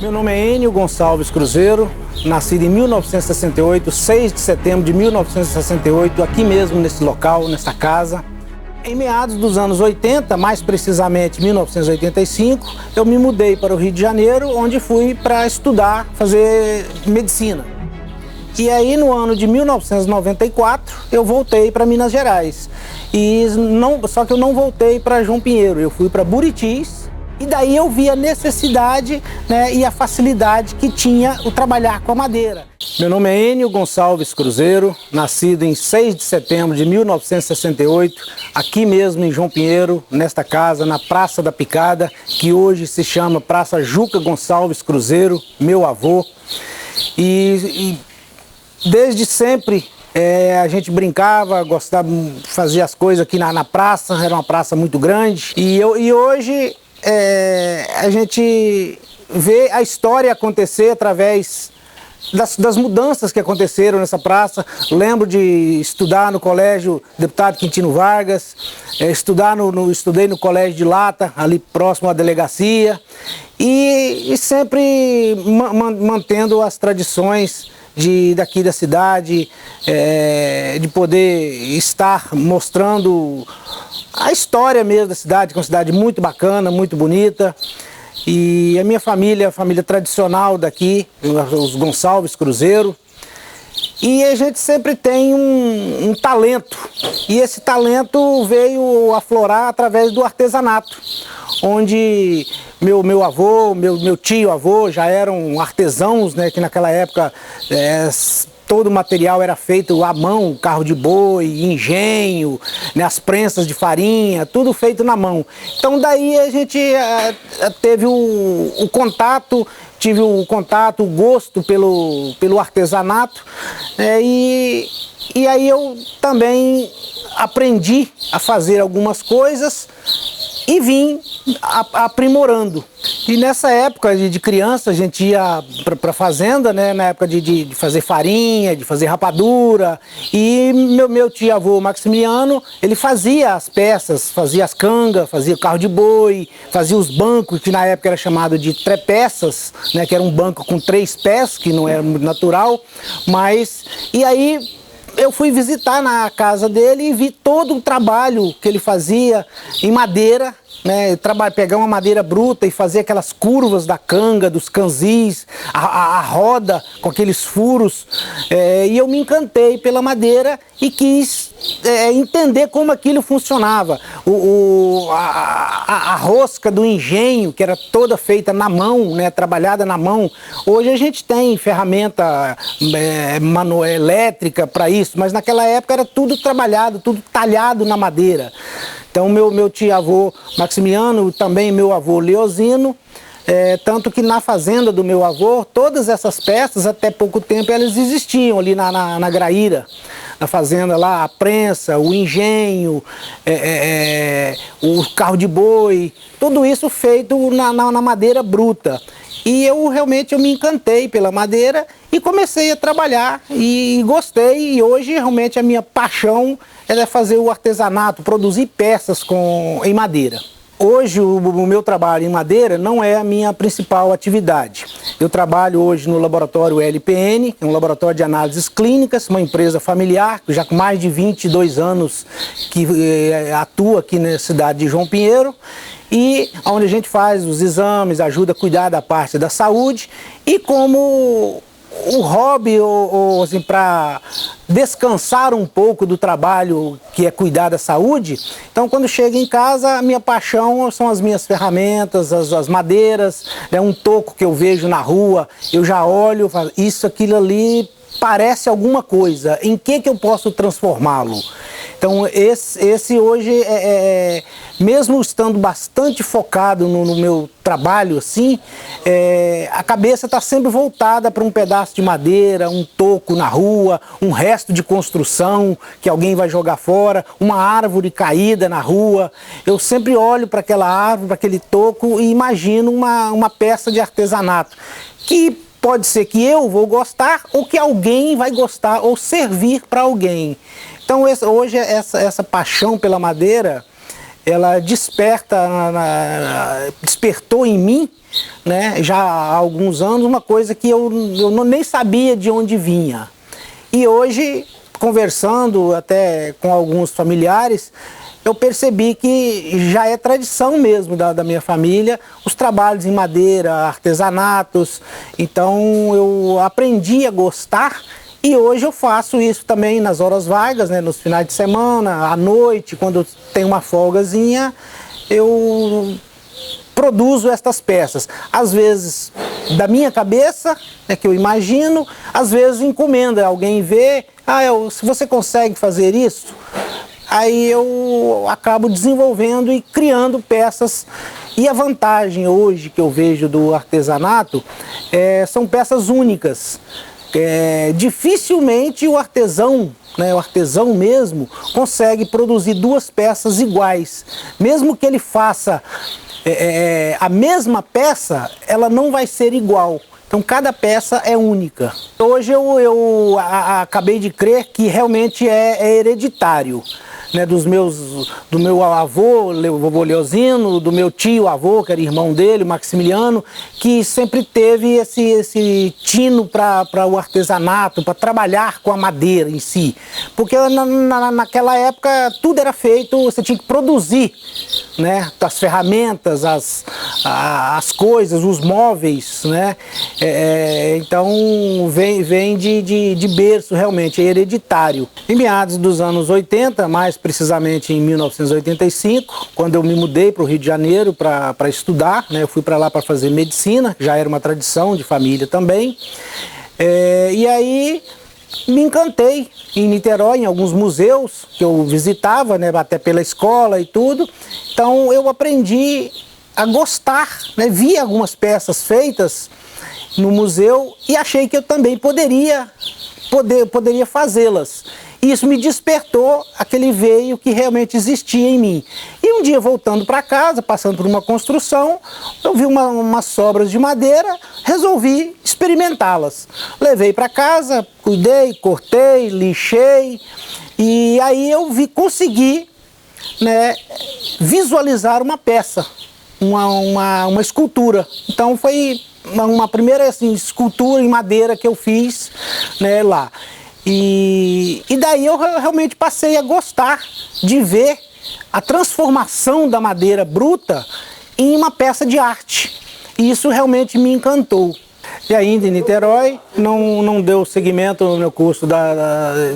Meu nome é Enio Gonçalves Cruzeiro, nascido em 1968, 6 de setembro de 1968, aqui mesmo nesse local, nesta casa. Em meados dos anos 80, mais precisamente 1985, eu me mudei para o Rio de Janeiro, onde fui para estudar, fazer medicina. E aí no ano de 1994 eu voltei para Minas Gerais. Só que eu não voltei para João Pinheiro, eu fui para Buritis. E daí eu vi a necessidade, né, e a facilidade que tinha o trabalhar com a madeira. Meu nome é Enio Gonçalves Cruzeiro, nascido em 6 de setembro de 1968, aqui mesmo em João Pinheiro, nesta casa, na Praça da Picada, que hoje se chama Praça Juca Gonçalves Cruzeiro, meu avô. E desde sempre a gente brincava, gostava, fazia as coisas aqui na praça, era uma praça muito grande. E hoje a gente vê a história acontecer através das mudanças que aconteceram nessa praça. Lembro de estudar no colégio Deputado Quintino Vargas, estudei no colégio de Lata, ali próximo à delegacia, e sempre mantendo as tradições daqui da cidade, de poder estar mostrando a história mesmo da cidade, que é uma cidade muito bacana, muito bonita. E a minha família, a família tradicional daqui, os Gonçalves Cruzeiro. E a gente sempre tem um talento, e esse talento veio aflorar através do artesanato, onde meu avô, meu tio-avô já eram artesãos, né, que naquela época todo o material era feito à mão, carro de boi, engenho, né, as prensas de farinha, tudo feito na mão. Então daí a gente teve o contato, o gosto pelo artesanato, e aí eu também aprendi a fazer algumas coisas e vim aprimorando. E nessa época de criança a gente ia para a fazenda, né, na época de fazer farinha, de fazer rapadura, e meu tio-avô Maximiliano, ele fazia as peças, fazia as cangas, fazia carro de boi, fazia os bancos, que na época era chamado de trepeças, né, que era um banco com 3 pés, que não era muito natural, e aí eu fui visitar na casa dele e vi todo o trabalho que ele fazia em madeira, né, pegar uma madeira bruta e fazer aquelas curvas da canga, dos canzis, a roda com aqueles furos, e eu me encantei pela madeira e quis entender como aquilo funcionava. A rosca do engenho, que era toda feita na mão, né, trabalhada na mão. Hoje a gente tem ferramenta elétrica para isso, mas naquela época era tudo trabalhado, tudo talhado na madeira. Então meu tio-avô Maximiano, também meu avô Leozino, tanto que na fazenda do meu avô, todas essas peças, até pouco tempo, elas existiam ali na Graíra, na fazenda lá, a prensa, o engenho, o carro de boi, tudo isso feito na madeira bruta. E eu realmente me encantei pela madeira e comecei a trabalhar e gostei, e hoje realmente a minha paixão é fazer o artesanato, produzir peças em madeira. Hoje o meu trabalho em madeira não é a minha principal atividade. Eu trabalho hoje no laboratório LPN, é um laboratório de análises clínicas, uma empresa familiar, já com mais de 22 anos que atua aqui na cidade de João Pinheiro, e onde a gente faz os exames, ajuda a cuidar da parte da saúde, e como um hobby ou assim, para descansar um pouco do trabalho que é cuidar da saúde. Então quando chego em casa, a minha paixão são as minhas ferramentas, as madeiras, né, um toco que eu vejo na rua, eu já olho, falo, aquilo ali parece alguma coisa, em que eu posso transformá-lo? Então esse hoje mesmo estando bastante focado no meu trabalho assim, a cabeça está sempre voltada para um pedaço de madeira, um toco na rua, um resto de construção que alguém vai jogar fora, uma árvore caída na rua. Eu sempre olho para aquela árvore, para aquele toco e imagino uma peça de artesanato que pode ser que eu vou gostar ou que alguém vai gostar ou servir para alguém. Então hoje essa paixão pela madeira ela despertou em mim, né, já há alguns anos, uma coisa que eu nem sabia de onde vinha. E hoje, conversando até com alguns familiares, eu percebi que já é tradição mesmo da minha família, os trabalhos em madeira, artesanatos. Então eu aprendi a gostar e hoje eu faço isso também nas horas vagas, né, nos finais de semana, à noite, quando tem uma folgazinha, eu produzo estas peças. Às vezes da minha cabeça, né, que eu imagino, às vezes encomenda, alguém vê, se você consegue fazer isso, aí eu acabo desenvolvendo e criando peças. E a vantagem hoje que eu vejo do artesanato são peças únicas. Dificilmente o artesão, né, o artesão mesmo, consegue produzir duas peças iguais. Mesmo que ele faça a mesma peça, ela não vai ser igual. Então cada peça é única. Hoje eu acabei de crer que realmente é hereditário. Né, do meu avô, vovô Leozino, do meu tio avô, que era irmão dele, Maximiliano, que sempre teve esse tino para o artesanato, para trabalhar com a madeira em si. Porque naquela época tudo era feito, você tinha que produzir, né, as ferramentas, as coisas, os móveis, né? Então vem de berço, realmente, é hereditário. Em meados dos anos 80, mais precisamente em 1985, quando eu me mudei para o Rio de Janeiro para estudar, né? Eu fui para lá para fazer medicina, já era uma tradição de família também. E aí me encantei em Niterói, em alguns museus que eu visitava, né? Até pela escola e tudo. Então eu aprendi a gostar, né? Vi algumas peças feitas no museu e achei que eu também poderia fazê-las. E isso me despertou aquele veio que realmente existia em mim. E um dia, voltando para casa, passando por uma construção, eu vi umas sobras de madeira, resolvi experimentá-las. Levei para casa, cuidei, cortei, lixei, e aí eu consegui, né, visualizar uma peça, uma escultura. Então foi uma primeira escultura em madeira que eu fiz, né, lá. E daí eu realmente passei a gostar de ver a transformação da madeira bruta em uma peça de arte. E isso realmente me encantou. E ainda em Niterói, não deu seguimento no meu curso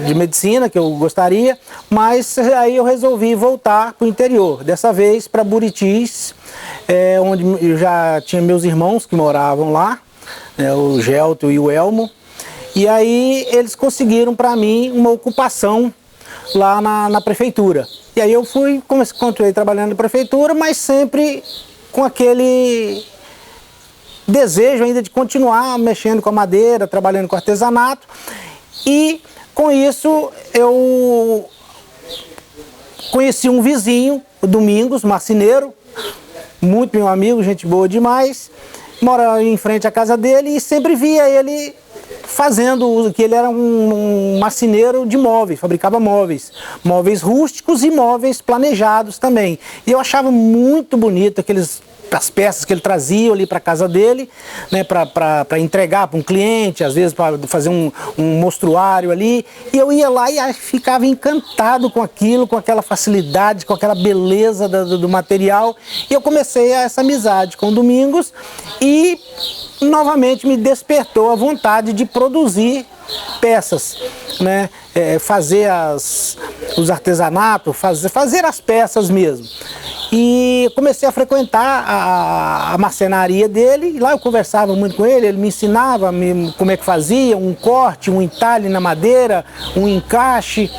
de medicina, que eu gostaria, mas aí eu resolvi voltar para o interior, dessa vez para Buritis, onde eu já tinha meus irmãos que moravam lá, né, o Gelto e o Elmo. E aí eles conseguiram para mim uma ocupação lá na prefeitura. E aí eu continuei trabalhando na prefeitura, mas sempre com aquele desejo ainda de continuar mexendo com a madeira, trabalhando com artesanato. E com isso eu conheci um vizinho, o Domingos, marceneiro, muito meu amigo, gente boa demais. Morava em frente à casa dele e sempre via ele fazendo uso, que ele era um marceneiro de móveis, fabricava móveis rústicos e móveis planejados também. E eu achava muito bonito as peças que ele trazia ali para casa dele, né, para entregar para um cliente, às vezes para fazer um mostruário ali. E eu ia lá e ficava encantado com aquilo, com aquela facilidade, com aquela beleza do material. E eu comecei essa amizade com o Domingos e novamente me despertou a vontade de produzir peças, né? Fazer os artesanatos, fazer as peças mesmo. E comecei a frequentar a marcenaria dele, e lá eu conversava muito com ele, ele me ensinava como é que fazia, um corte, um entalhe na madeira, um encaixe,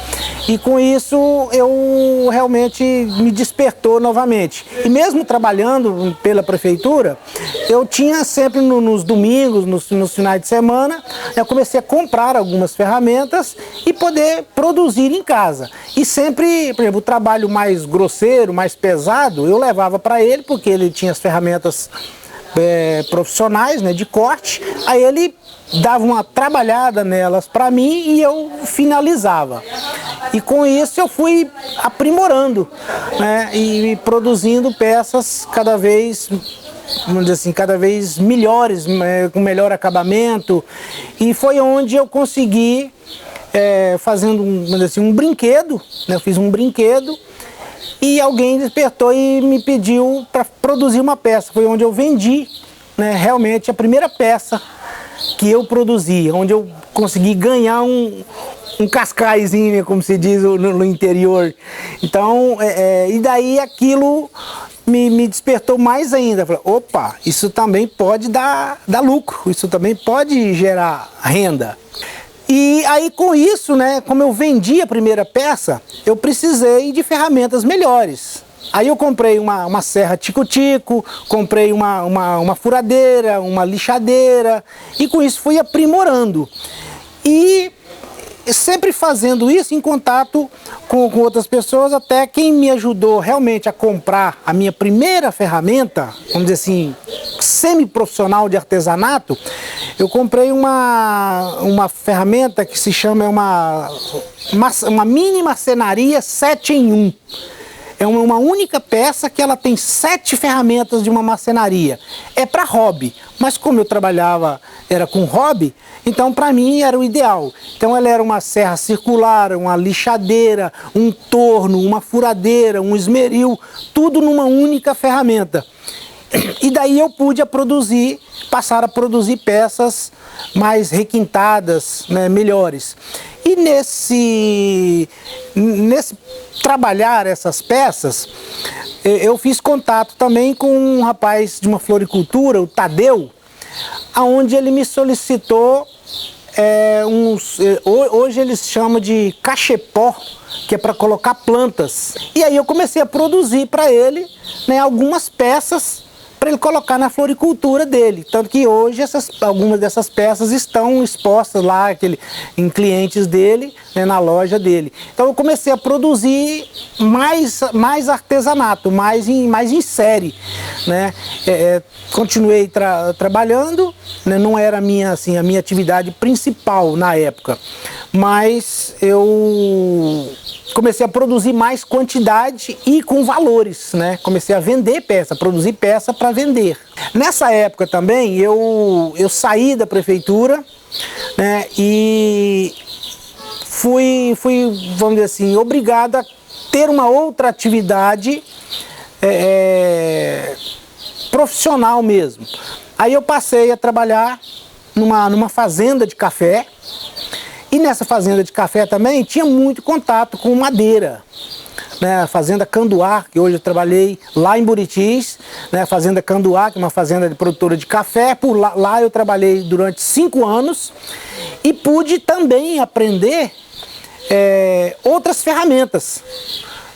e com isso eu realmente me despertou novamente. E mesmo trabalhando pela prefeitura, eu tinha sempre nos domingos, nos finais de semana, eu comecei a comprar algumas ferramentas e poder produzir em casa. E sempre, por exemplo, o trabalho mais grosseiro, mais pesado, eu levava para ele, porque ele tinha as ferramentas profissionais, né, de corte, aí ele dava uma trabalhada nelas para mim e eu finalizava. E com isso eu fui aprimorando, né, e produzindo peças cada vez, vamos dizer assim, cada vez melhores, com melhor acabamento. E foi onde eu consegui, fazendo vamos dizer assim, um brinquedo, né, eu fiz um brinquedo e alguém despertou e me pediu para produzir uma peça. Foi onde eu vendi, né, realmente a primeira peça que eu produzi, onde eu consegui ganhar um cascaizinho, como se diz no interior. Então, e daí aquilo me despertou mais ainda. Falei, opa, isso também pode dar lucro, isso também pode gerar renda. E aí com isso, né, como eu vendi a primeira peça, eu precisei de ferramentas melhores. Aí eu comprei uma serra tico-tico, comprei uma furadeira, uma lixadeira, e com isso fui aprimorando. E sempre fazendo isso em contato com outras pessoas, até quem me ajudou realmente a comprar a minha primeira ferramenta, vamos dizer assim, semi-profissional de artesanato. Eu comprei uma ferramenta que se chama uma mini marcenaria 7 em 1. É uma única peça que ela tem 7 ferramentas de uma marcenaria. É para hobby, mas como eu trabalhava, era com hobby, então para mim era o ideal. Então ela era uma serra circular, uma lixadeira, um torno, uma furadeira, um esmeril, tudo numa única ferramenta. E daí eu pude passar a produzir peças mais requintadas, né, melhores. E nesse trabalhar essas peças, eu fiz contato também com um rapaz de uma floricultura, o Tadeu, onde ele me solicitou hoje eles chamam de cachepó, que é para colocar plantas. E aí eu comecei a produzir para ele, né, algumas peças para ele colocar na floricultura dele. Tanto que hoje algumas dessas peças estão expostas lá em clientes dele, né, na loja dele. Então eu comecei a produzir mais artesanato, mais em série, né? Continuei trabalhando, né, não era a minha atividade principal na época, mas eu comecei a produzir mais quantidade e com valores, né? Comecei a vender peça, produzir peça para vender. Nessa época também eu saí da prefeitura, né? E fui, vamos dizer assim, obrigado a ter uma outra atividade profissional mesmo. Aí eu passei a trabalhar numa fazenda de café. E nessa fazenda de café também tinha muito contato com madeira, né? A fazenda Canduá, que hoje eu trabalhei lá em Buritis, né? A fazenda Canduá, que é uma fazenda de produtora de café. Por lá eu trabalhei durante 5 anos e pude também aprender outras ferramentas,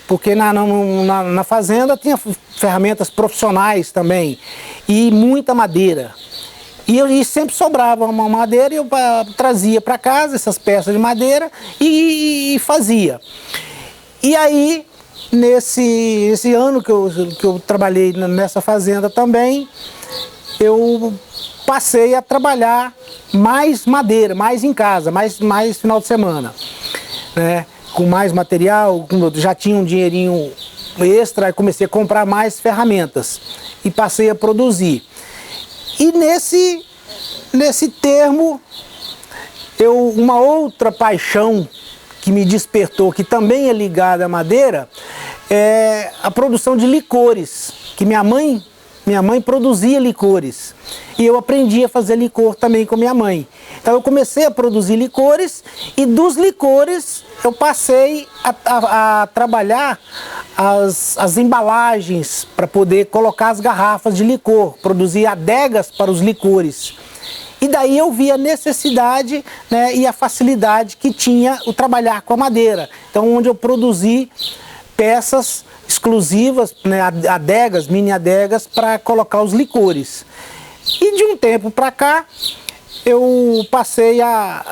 porque na fazenda tinha ferramentas profissionais também e muita madeira. E sempre sobrava uma madeira e eu trazia para casa essas peças de madeira e fazia. E aí, nesse ano que eu trabalhei nessa fazenda também, eu passei a trabalhar mais madeira, mais em casa, mais final de semana, né? Com mais material, já tinha um dinheirinho extra, comecei a comprar mais ferramentas e passei a produzir. E nesse termo, uma outra paixão que me despertou, que também é ligada à madeira, é a produção de licores, que minha mãe produzia licores. E eu aprendi a fazer licor também com minha mãe. Então eu comecei a produzir licores e dos licores eu passei a trabalhar as embalagens para poder colocar as garrafas de licor, produzir adegas para os licores. E daí eu vi a necessidade, né, e a facilidade que tinha o trabalhar com a madeira. Então onde eu produzi peças exclusivas, né, adegas, mini adegas para colocar os licores. E de um tempo para cá eu passei a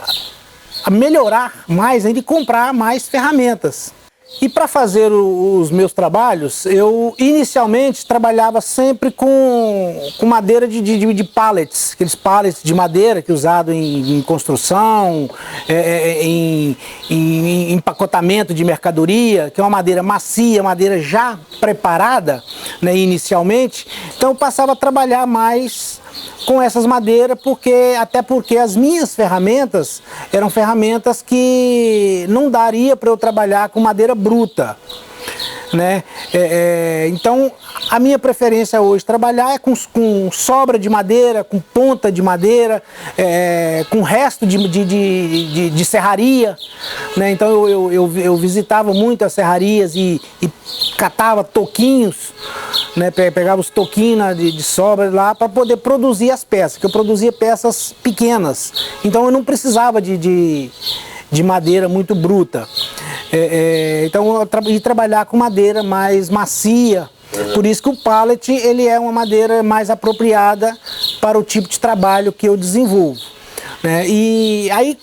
melhorar mais ainda e comprar mais ferramentas. E para fazer os meus trabalhos, eu inicialmente trabalhava sempre com madeira de pallets, aqueles pallets de madeira que é usado em construção, em empacotamento de mercadoria, que é uma madeira macia, madeira já preparada, né, inicialmente. Então eu passava a trabalhar mais com essas madeiras, até porque as minhas ferramentas eram ferramentas que não daria para eu trabalhar com madeira bruta, né? Então a minha preferência hoje trabalhar é com sobra de madeira, com ponta de madeira, com resto de serraria, né? Então eu visitava muito as serrarias e catava toquinhos, né? Pegava os toquinhos de sobra lá para poder produzir as peças, que eu produzia peças pequenas, então eu não precisava de madeira muito bruta. Então eu ia trabalhar com madeira mais macia, por isso que o pallet ele é uma madeira mais apropriada para o tipo de trabalho que eu desenvolvo, né? E aí,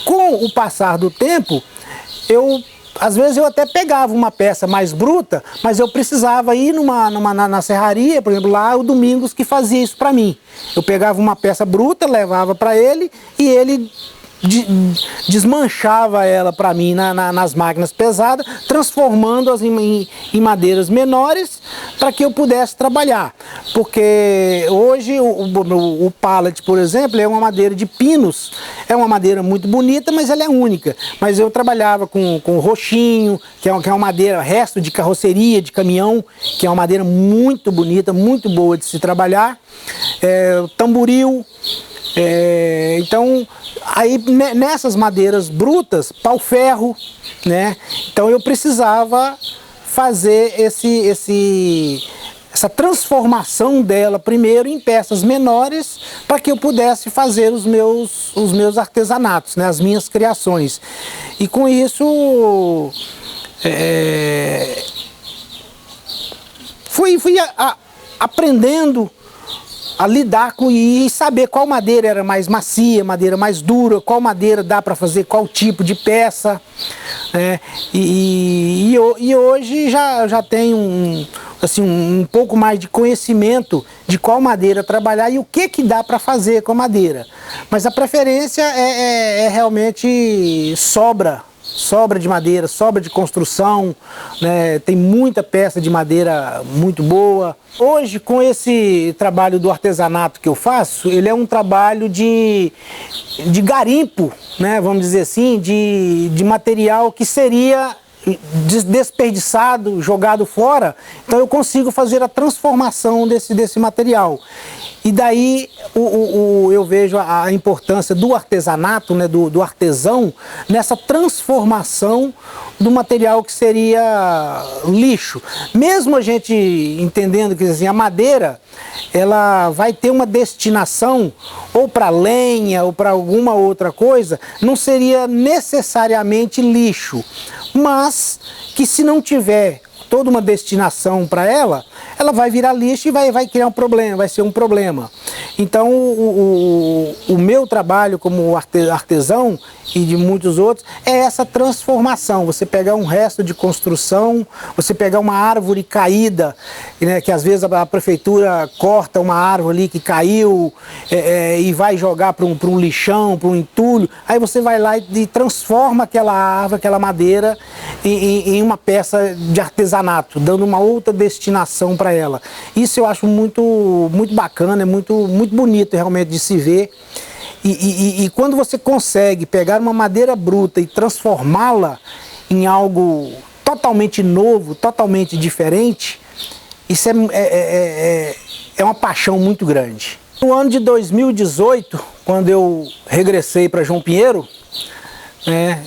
com o passar do tempo, às vezes eu até pegava uma peça mais bruta, mas eu precisava ir na serraria, por exemplo, lá o Domingos que fazia isso para mim. Eu pegava uma peça bruta, levava para ele e ele desmanchava ela para mim nas máquinas pesadas, transformando-as em madeiras menores para que eu pudesse trabalhar. Porque hoje o pallet, por exemplo, é uma madeira de pinos, é uma madeira muito bonita, mas ela é única. Mas eu trabalhava com roxinho, que é uma madeira, resto de carroceria, de caminhão, que é uma madeira muito bonita, muito boa de se trabalhar, tamboril. Então, aí nessas madeiras brutas, pau-ferro, né? Então eu precisava fazer essa transformação dela primeiro em peças menores para que eu pudesse fazer os meus artesanatos, né? As minhas criações. E com isso fui aprendendo a lidar com e saber qual madeira era mais macia, madeira mais dura, qual madeira dá para fazer qual tipo de peça, né? E hoje já tenho um pouco mais de conhecimento de qual madeira trabalhar e o que dá para fazer com a madeira. Mas a preferência é realmente sobra de madeira, sobra de construção, né? Tem muita peça de madeira muito boa. Hoje, com esse trabalho do artesanato que eu faço, ele é um trabalho de garimpo, né? Vamos dizer assim, de material que seria desperdiçado, jogado fora. Então eu consigo fazer a transformação desse material. E daí eu vejo a importância do artesanato, né, do artesão, nessa transformação do material que seria lixo. Mesmo a gente entendendo que assim, a madeira ela vai ter uma destinação ou para lenha ou para alguma outra coisa, não seria necessariamente lixo, mas que se não tiver toda uma destinação para ela vai virar lixo e vai criar um problema, vai ser um problema. Então o meu trabalho como artesão e de muitos outros é essa transformação. Você pegar um resto de construção, você pegar uma árvore caída, né, que às vezes a prefeitura corta uma árvore ali que caiu e vai jogar para um lixão, para um entulho, aí você vai lá e transforma aquela árvore, aquela madeira em uma peça de artesanato, dando uma outra destinação para ela. Isso eu acho muito bacana, é muito bonito realmente de se ver. E quando você consegue pegar uma madeira bruta e transformá-la em algo totalmente novo, totalmente diferente, isso é uma paixão muito grande. No ano de 2018, quando eu regressei para João Pinheiro,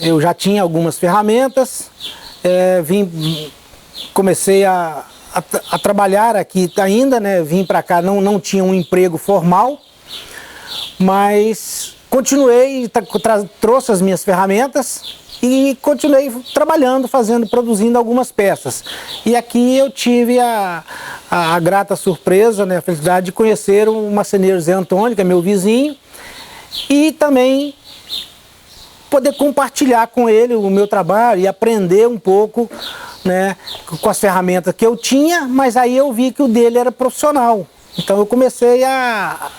eu já tinha algumas ferramentas, comecei a trabalhar aqui ainda, né? Vim para cá, não tinha um emprego formal, mas continuei, trouxe as minhas ferramentas e continuei trabalhando, produzindo algumas peças. E aqui eu tive a grata surpresa, né, a felicidade de conhecer o marceneiro Zé Antônio, que é meu vizinho, e também poder compartilhar com ele o meu trabalho e aprender um pouco, né, com as ferramentas que eu tinha, mas aí eu vi que o dele era profissional. Então eu comecei a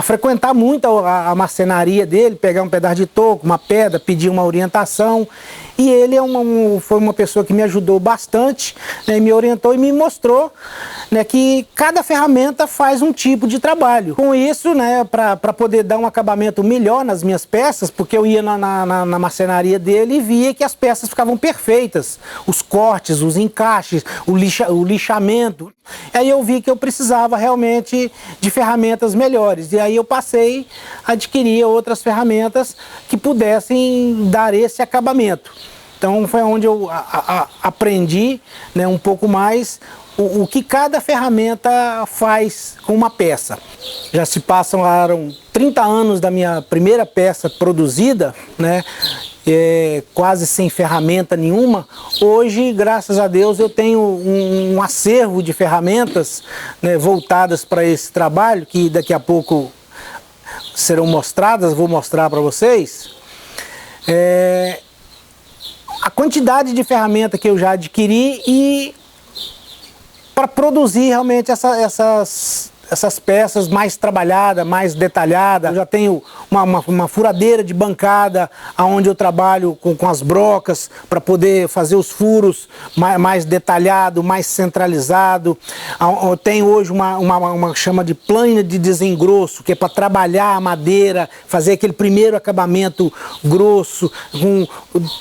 frequentar muito a marcenaria dele, pegar um pedaço de toco, uma pedra, pedir uma orientação. E ele foi uma pessoa que me ajudou bastante, né, me orientou e me mostrou, né, que cada ferramenta faz um tipo de trabalho. Com isso, né, para poder dar um acabamento melhor nas minhas peças, porque eu ia na marcenaria dele e via que as peças ficavam perfeitas. Os cortes, os encaixes, o lixamento. Aí eu vi que eu precisava realmente de ferramentas melhores. E aí eu passei a adquirir outras ferramentas que pudessem dar esse acabamento. Então foi onde eu aprendi, né, um pouco mais o que cada ferramenta faz com uma peça. Já se passaram 30 anos da minha primeira peça produzida, né, quase sem ferramenta nenhuma. Hoje, graças a Deus, eu tenho um acervo de ferramentas, né, voltadas para esse trabalho, que daqui a pouco serão mostradas, vou mostrar para vocês. A quantidade de ferramenta que eu já adquiri e para produzir realmente essas peças mais trabalhadas, mais detalhadas. Eu já tenho uma furadeira de bancada, onde eu trabalho com as brocas para poder fazer os furos mais detalhado, mais centralizado. Eu tenho hoje uma chama de plana de desengrosso, que é para trabalhar a madeira, fazer aquele primeiro acabamento grosso.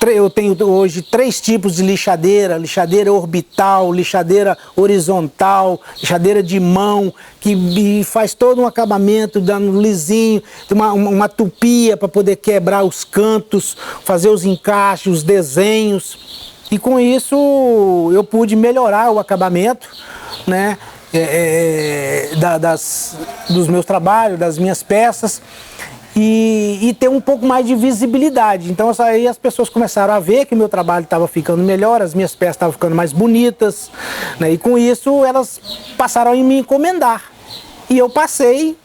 Eu tenho hoje 3 tipos de lixadeira: lixadeira orbital, lixadeira horizontal, lixadeira de mão, que faz todo um acabamento, dando lisinho, uma tupia para poder quebrar os cantos, fazer os encaixes, os desenhos. E com isso eu pude melhorar o acabamento, né, dos meus trabalhos, das minhas peças, e ter um pouco mais de visibilidade. Então aí as pessoas começaram a ver que o meu trabalho estava ficando melhor, as minhas peças estavam ficando mais bonitas, né, e com isso elas passaram a me encomendar. E eu passei,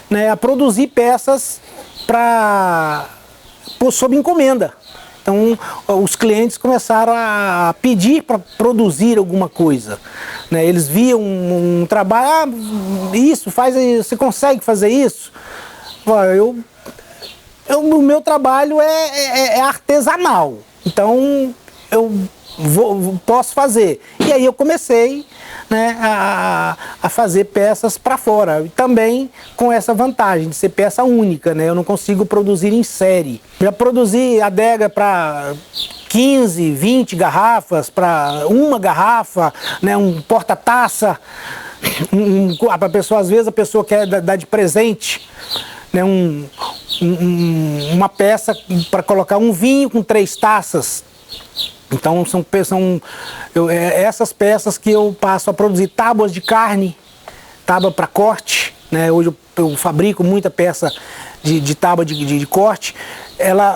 né, a produzir peças sob encomenda. Então os clientes começaram a pedir para produzir alguma coisa, né? Eles viam um trabalho, isso, você consegue fazer isso? O meu trabalho é artesanal, então eu posso fazer. E aí eu comecei, né, a fazer peças para fora, e também com essa vantagem de ser peça única, né? Eu não consigo produzir em série. Já produzi adega para 15, 20 garrafas, para uma garrafa, né, um porta-taça, para pessoa, às vezes a pessoa quer dar de presente, né, uma peça para colocar um vinho com 3 taças. Então são essas peças que eu passo a produzir. Tábuas de carne, tábua para corte, né? Hoje eu fabrico muita peça de tábua de corte.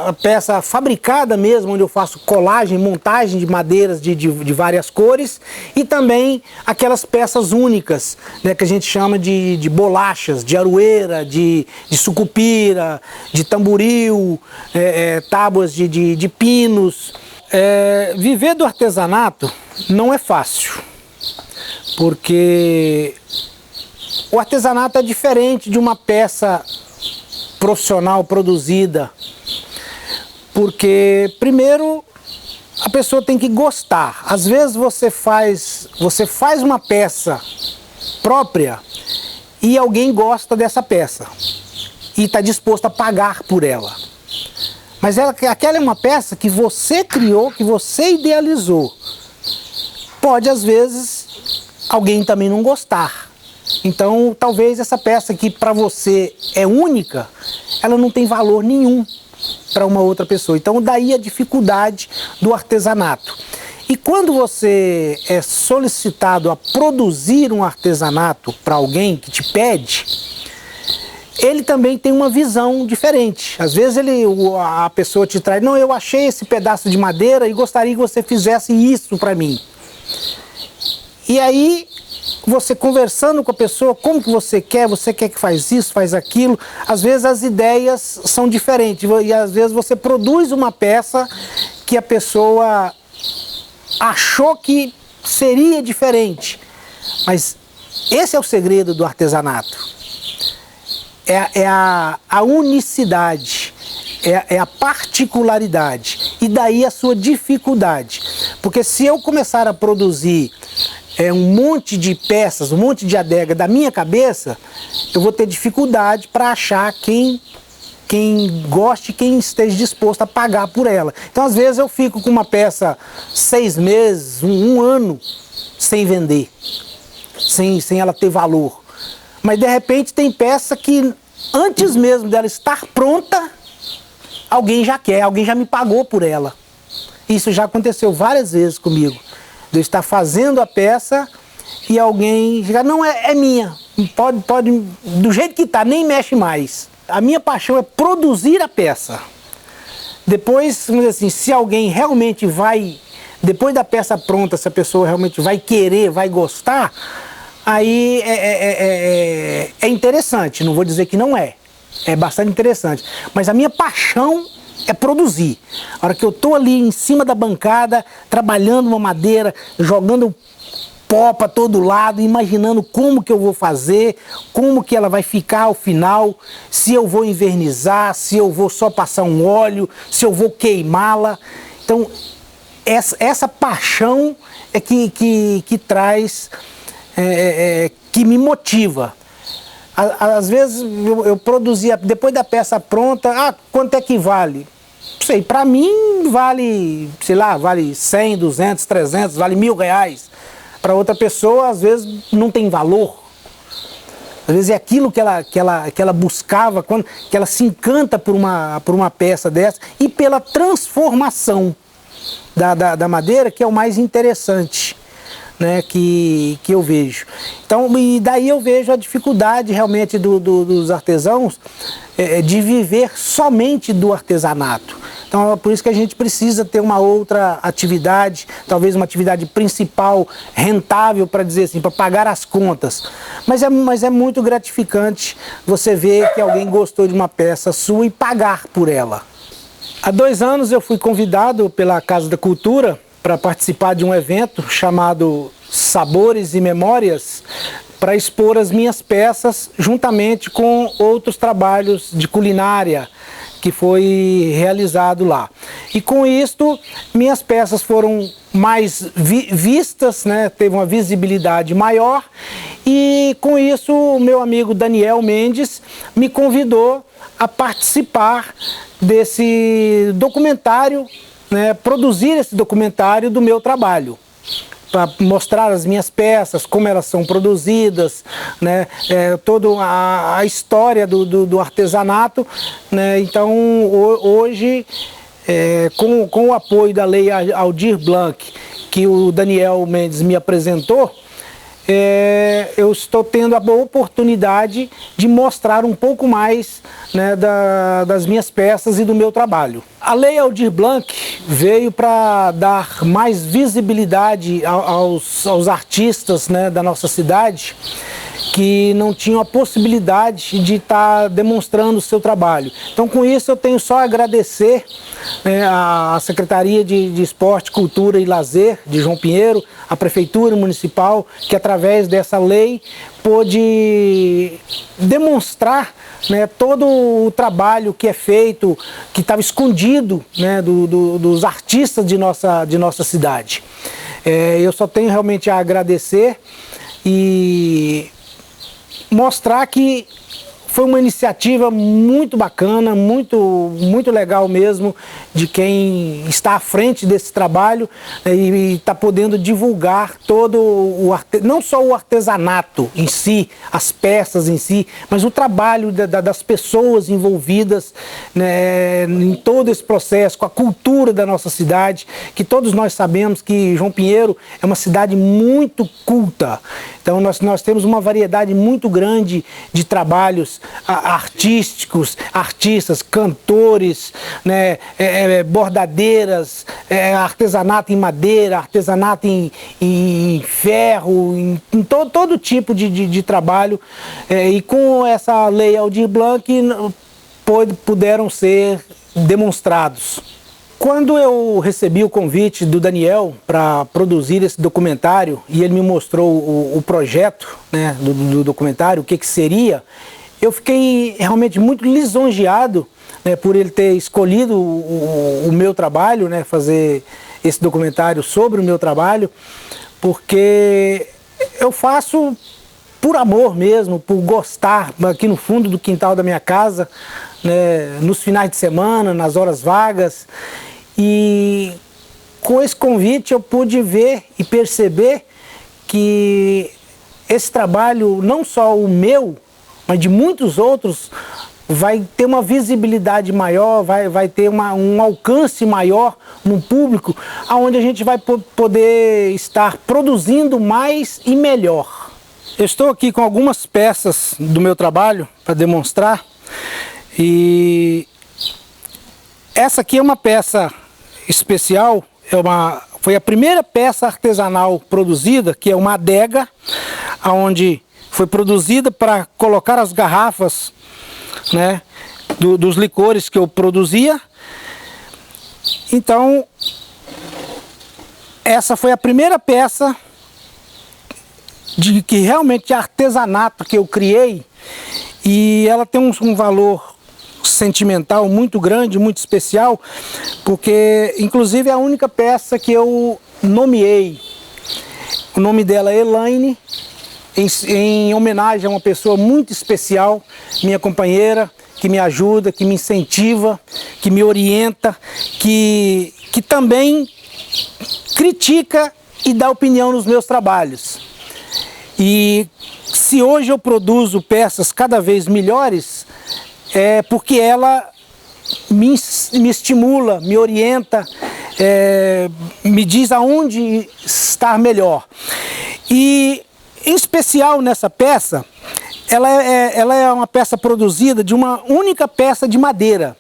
A peça fabricada mesmo, onde eu faço colagem, montagem de madeiras de várias cores, e também aquelas peças únicas, né, que a gente chama de bolachas, de aroeira, de sucupira, de tamboril, tábuas de pinos. Viver do artesanato não é fácil, porque o artesanato é diferente de uma peça profissional produzida, porque primeiro a pessoa tem que gostar. Às vezes você faz uma peça própria e alguém gosta dessa peça e está disposto a pagar por ela. Mas aquela é uma peça que você criou, que você idealizou. Pode, às vezes, alguém também não gostar. Então, talvez essa peça que para você é única, ela não tem valor nenhum para uma outra pessoa. Então, daí a dificuldade do artesanato. E quando você é solicitado a produzir um artesanato para alguém que te pede, ele também tem uma visão diferente. Às vezes a pessoa te traz: não, eu achei esse pedaço de madeira e gostaria que você fizesse isso para mim. E aí você conversando com a pessoa, como que você quer que faz isso, faz aquilo, às vezes as ideias são diferentes e às vezes você produz uma peça que a pessoa achou que seria diferente, mas esse é o segredo do artesanato, é a unicidade, é a particularidade e daí a sua dificuldade, porque se eu começar a produzir um monte de peças, um monte de adega da minha cabeça, eu vou ter dificuldade para achar quem goste, quem esteja disposto a pagar por ela. Então, às vezes, eu fico com uma peça 6 meses, um ano, sem vender, sem ela ter valor. Mas, de repente, tem peça que, antes mesmo dela estar pronta, alguém já quer, alguém já me pagou por ela. Isso já aconteceu várias vezes comigo. De eu estar fazendo a peça e alguém já não é minha, pode do jeito que está, nem mexe mais. A minha paixão é produzir a peça. Depois, vamos dizer assim, se alguém realmente vai, depois da peça pronta, se a pessoa realmente vai querer, vai gostar, aí é interessante, não vou dizer que não é bastante interessante, mas a minha paixão é produzir. A hora que eu estou ali em cima da bancada, trabalhando uma madeira, jogando pó para todo lado, imaginando como que eu vou fazer, como que ela vai ficar ao final, se eu vou invernizar, se eu vou só passar um óleo, se eu vou queimá-la. Então, essa paixão é que traz, que me motiva. Às vezes eu produzia, depois da peça pronta, quanto é que vale? Não sei, para mim vale, sei lá, vale 100, 200, 300, vale R$1.000. Para outra pessoa, às vezes, não tem valor. Às vezes é aquilo que ela buscava, que ela se encanta por uma peça dessa e pela transformação da madeira, que é o mais interessante, né, que eu vejo. Então, e daí eu vejo a dificuldade realmente dos artesãos de viver somente do artesanato. Então é por isso que a gente precisa ter uma outra atividade, talvez uma atividade principal, rentável, para dizer assim, para pagar as contas. Mas é muito gratificante você ver que alguém gostou de uma peça sua e pagar por ela. Há 2 anos eu fui convidado pela Casa da Cultura para participar de um evento chamado Sabores e Memórias, para expor as minhas peças juntamente com outros trabalhos de culinária que foi realizado lá. E com isto, minhas peças foram mais vistas, né? Teve uma visibilidade maior, e com isso o meu amigo Daniel Mendes me convidou a participar desse documentário, né? Produzir esse documentário do meu trabalho, para mostrar as minhas peças, como elas são produzidas, né? Toda a história do artesanato, né? Então, hoje, com o apoio da Lei Aldir Blanc, que o Daniel Mendes me apresentou, eu estou tendo a boa oportunidade de mostrar um pouco mais, né, das minhas peças e do meu trabalho. A Lei Aldir Blanc veio para dar mais visibilidade aos artistas, né, da nossa cidade, que não tinham a possibilidade de estar demonstrando o seu trabalho. Então, com isso, eu tenho só a agradecer, né, à Secretaria de Esporte, Cultura e Lazer de João Pinheiro, à Prefeitura Municipal, que através dessa lei pôde demonstrar, né, todo o trabalho que é feito, que estava escondido, né, dos artistas de nossa cidade. Eu só tenho realmente a agradecer e mostrar que foi uma iniciativa muito bacana, muito legal mesmo, de quem está à frente desse trabalho, né, e está podendo divulgar todo não só o artesanato em si, as peças em si, mas o trabalho das pessoas envolvidas, né, em todo esse processo, com a cultura da nossa cidade, que todos nós sabemos que João Pinheiro é uma cidade muito culta. Então nós temos uma variedade muito grande de trabalhos, artísticos, artistas, cantores, né, bordadeiras, artesanato em madeira, artesanato em ferro, em todo tipo de trabalho. E com essa lei Aldir Blanc puderam ser demonstrados. Quando eu recebi o convite do Daniel para produzir esse documentário e ele me mostrou o projeto, né, do documentário, o que seria, eu fiquei realmente muito lisonjeado, né, por ele ter escolhido o meu trabalho, né, fazer esse documentário sobre o meu trabalho, porque eu faço por amor mesmo, por gostar, aqui no fundo do quintal da minha casa, né, nos finais de semana, nas horas vagas. E com esse convite eu pude ver e perceber que esse trabalho, não só o meu, mas de muitos outros, vai ter uma visibilidade maior, vai ter um alcance maior no público, onde a gente vai poder estar produzindo mais e melhor. Eu estou aqui com algumas peças do meu trabalho para demonstrar, e essa aqui é uma peça especial, foi a primeira peça artesanal produzida, que é uma adega, onde foi produzida para colocar as garrafas, né, dos licores que eu produzia. Então, essa foi a primeira peça que realmente de artesanato que eu criei, e ela tem um valor sentimental muito grande, muito especial, porque inclusive é a única peça que eu nomeei. O nome dela é Elaine, em homenagem a uma pessoa muito especial, minha companheira, que me ajuda, que me incentiva, que me orienta, que também critica e dá opinião nos meus trabalhos. E se hoje eu produzo peças cada vez melhores, é porque ela me estimula, me orienta, me diz aonde estar melhor. E em especial nessa peça, ela é uma peça produzida de uma única peça de madeira.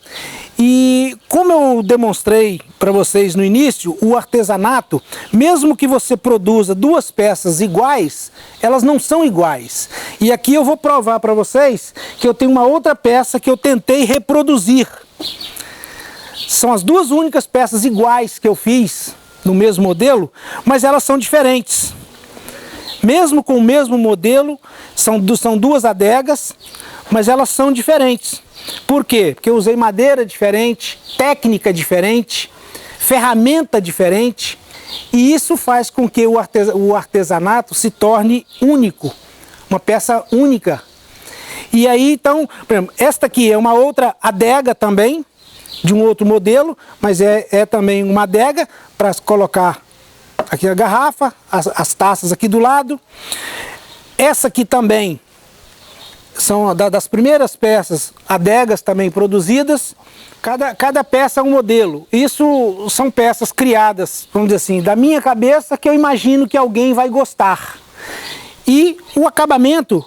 E como eu demonstrei para vocês no início, o artesanato, mesmo que você produza duas peças iguais, elas não são iguais. E aqui eu vou provar para vocês que eu tenho uma outra peça que eu tentei reproduzir. São as duas únicas peças iguais que eu fiz no mesmo modelo, mas elas são diferentes. Mesmo com o mesmo modelo, são duas adegas, mas elas são diferentes. Por quê? Porque eu usei madeira diferente, técnica diferente, ferramenta diferente, e isso faz com que o artesanato se torne único, uma peça única. E aí, então, por exemplo, esta aqui é uma outra adega também, de um outro modelo, mas é também uma adega para colocar aqui a garrafa, as taças aqui do lado. Essa aqui também são das primeiras peças, adegas também produzidas. Cada peça é um modelo. Isso são peças criadas, vamos dizer assim, da minha cabeça, que eu imagino que alguém vai gostar. E o acabamento,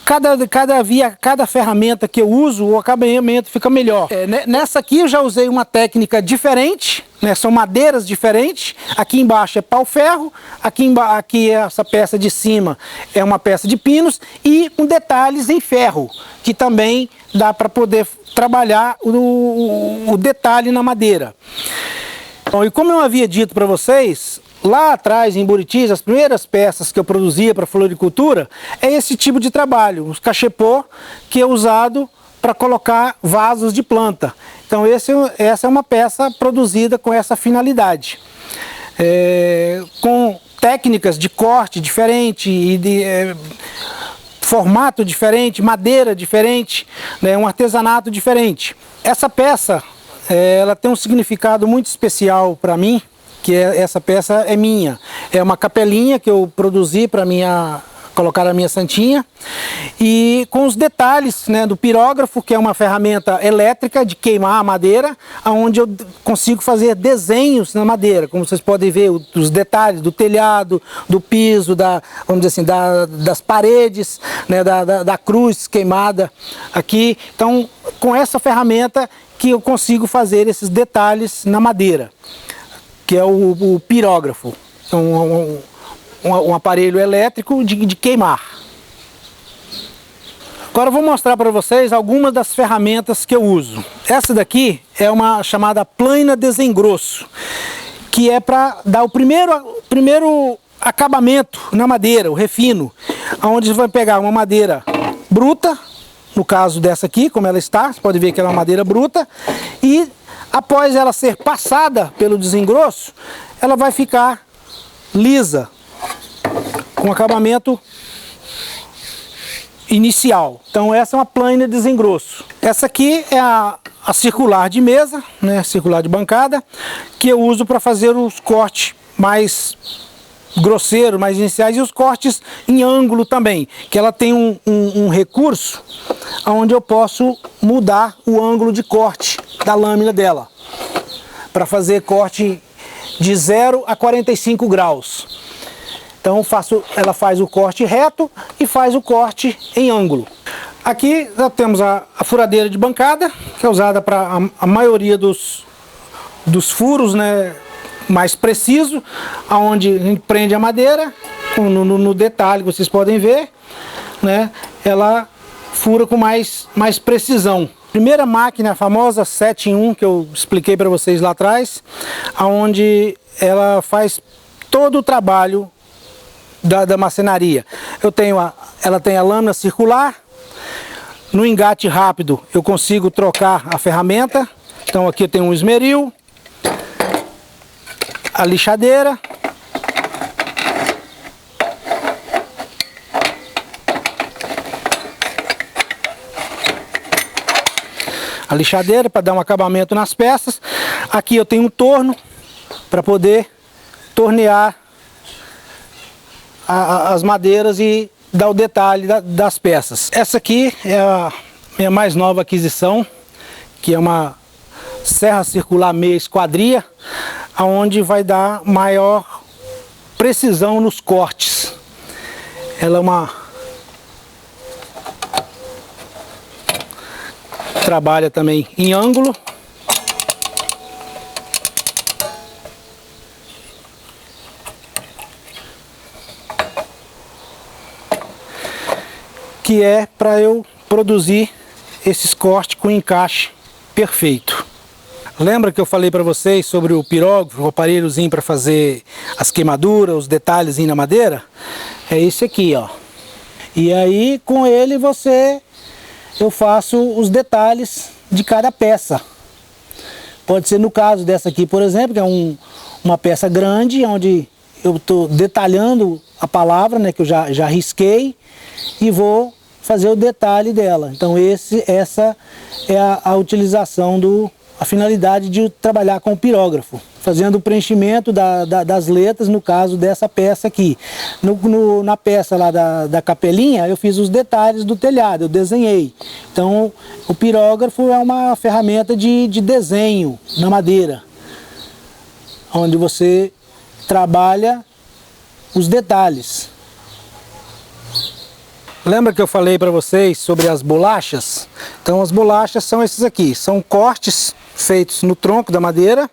cada ferramenta que eu uso, o acabamento fica melhor. Nessa aqui eu já usei uma técnica diferente, né? São madeiras diferentes. Aqui embaixo é pau-ferro, aqui essa peça de cima é uma peça de pinos e com detalhes em ferro, que também dá para poder trabalhar o detalhe na madeira. Bom, e como eu havia dito para vocês, lá atrás, em Buritis, as primeiras peças que eu produzia para floricultura é esse tipo de trabalho, os cachepô, que é usado para colocar vasos de planta. Então essa é uma peça produzida com essa finalidade. Com técnicas de corte diferente, e de formato diferente, madeira diferente, né, um artesanato diferente. Essa peça, ela tem um significado muito especial para mim, que essa peça é minha. É uma capelinha que eu produzi para minha colocar a minha santinha. E com os detalhes, né, do pirógrafo, que é uma ferramenta elétrica de queimar a madeira, onde eu consigo fazer desenhos na madeira, como vocês podem ver, os detalhes do telhado, do piso, vamos dizer assim, das paredes, né, da cruz queimada aqui. Então, com essa ferramenta que eu consigo fazer esses detalhes na madeira, que é o pirógrafo. Então, um aparelho elétrico de queimar. Agora eu vou mostrar para vocês algumas das ferramentas que eu uso. Essa daqui é uma chamada plana desengrosso, que é para dar o primeiro acabamento na madeira, o refino, onde você vai pegar uma madeira bruta, no caso dessa aqui, como ela está, você pode ver que ela é uma madeira bruta, e após ela ser passada pelo desengrosso, ela vai ficar lisa, com acabamento inicial. Então essa é uma plana desengrosso. Essa aqui é a circular de mesa, né, circular de bancada, que eu uso para fazer os cortes mais grosseiros, mais iniciais, e os cortes em ângulo também, que ela tem um recurso onde eu posso mudar o ângulo de corte da lâmina dela, para fazer corte de 0 a 45 graus. Então ela faz o corte reto e faz o corte em ângulo. Aqui já temos a furadeira de bancada, que é usada para a maioria dos furos, né, mais preciso, aonde a gente prende a madeira, no detalhe vocês podem ver, né, ela fura com mais precisão. Primeira máquina, a famosa 7 em 1, que eu expliquei para vocês lá atrás, aonde ela faz todo o trabalho da marcenaria. Ela tem a lâmina circular, no engate rápido eu consigo trocar a ferramenta. Então aqui eu tenho um esmeril, a lixadeira, para dar um acabamento nas peças. Aqui eu tenho um torno para poder tornear as madeiras e dar o detalhe das peças. Essa aqui é a minha mais nova aquisição, que é uma serra circular meia esquadria, onde vai dar maior precisão nos cortes. Ela trabalha também em ângulo. Que é para eu produzir esses cortes com encaixe perfeito. Lembra que eu falei para vocês sobre o pirógrafo, o aparelhozinho para fazer as queimaduras, os detalhes na madeira? É esse aqui, ó. E aí com ele eu faço os detalhes de cada peça. Pode ser no caso dessa aqui, por exemplo, que é uma peça grande, onde eu estou detalhando a palavra, né, que eu já risquei, e vou fazer o detalhe dela. Então essa é a utilização a finalidade de trabalhar com o pirógrafo, fazendo o preenchimento das letras, no caso dessa peça aqui. Na peça lá da capelinha, eu fiz os detalhes do telhado, eu desenhei. Então o pirógrafo é uma ferramenta de desenho na madeira, onde você trabalha os detalhes. Lembra que eu falei para vocês sobre as bolachas? Então as bolachas são esses aqui, são cortes feitos no tronco da madeira,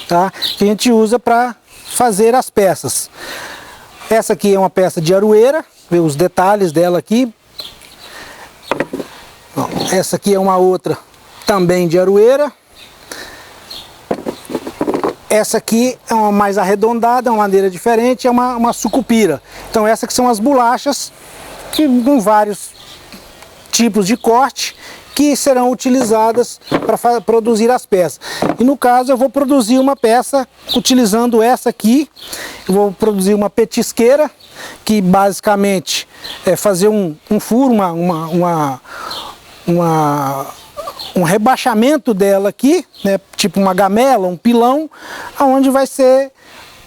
tá? Que a gente usa para fazer as peças. Essa aqui é uma peça de aroeira, vê os detalhes dela aqui. Essa aqui é uma outra também de aroeira. Essa aqui é uma mais arredondada, uma madeira diferente, é uma sucupira. Então essas que são as bolachas, com vários tipos de corte, que serão utilizadas para produzir as peças. E no caso eu vou produzir uma peça utilizando essa aqui. Eu vou produzir uma petisqueira, que basicamente é fazer um furo, um rebaixamento dela aqui, né, tipo uma gamela, um pilão, onde vai ser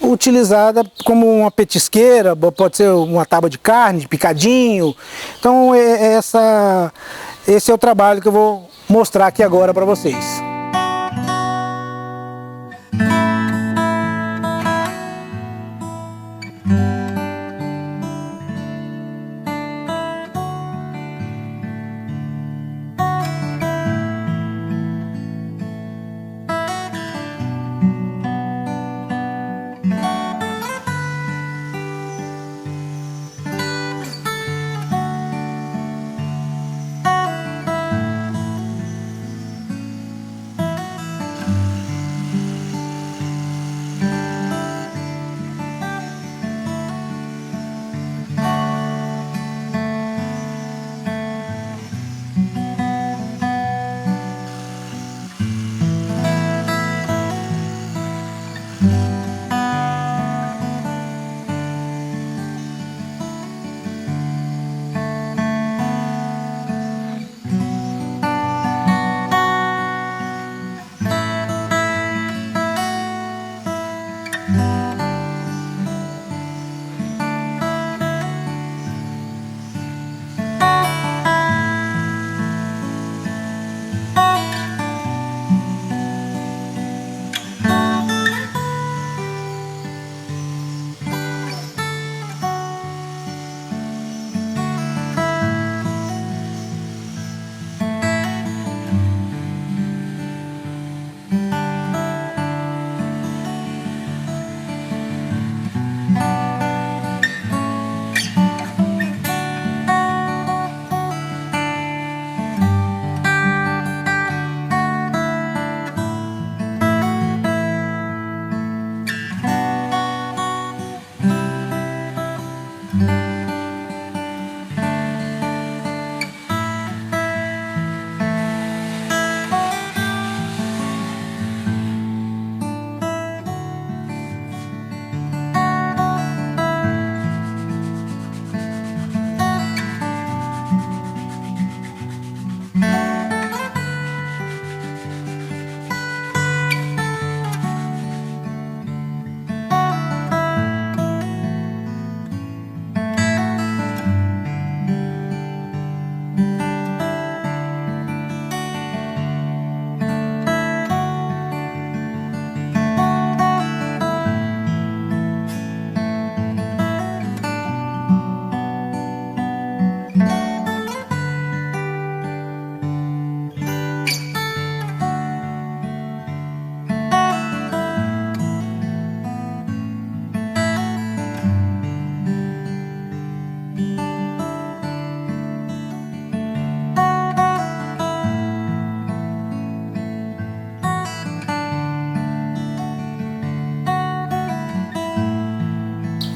utilizada como uma petisqueira, pode ser uma tábua de carne, de picadinho. Então esse é o trabalho que eu vou mostrar aqui agora para vocês.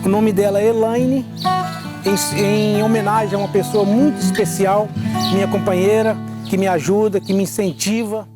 O nome dela é Elaine, em homenagem a uma pessoa muito especial, minha companheira, que me ajuda, que me incentiva,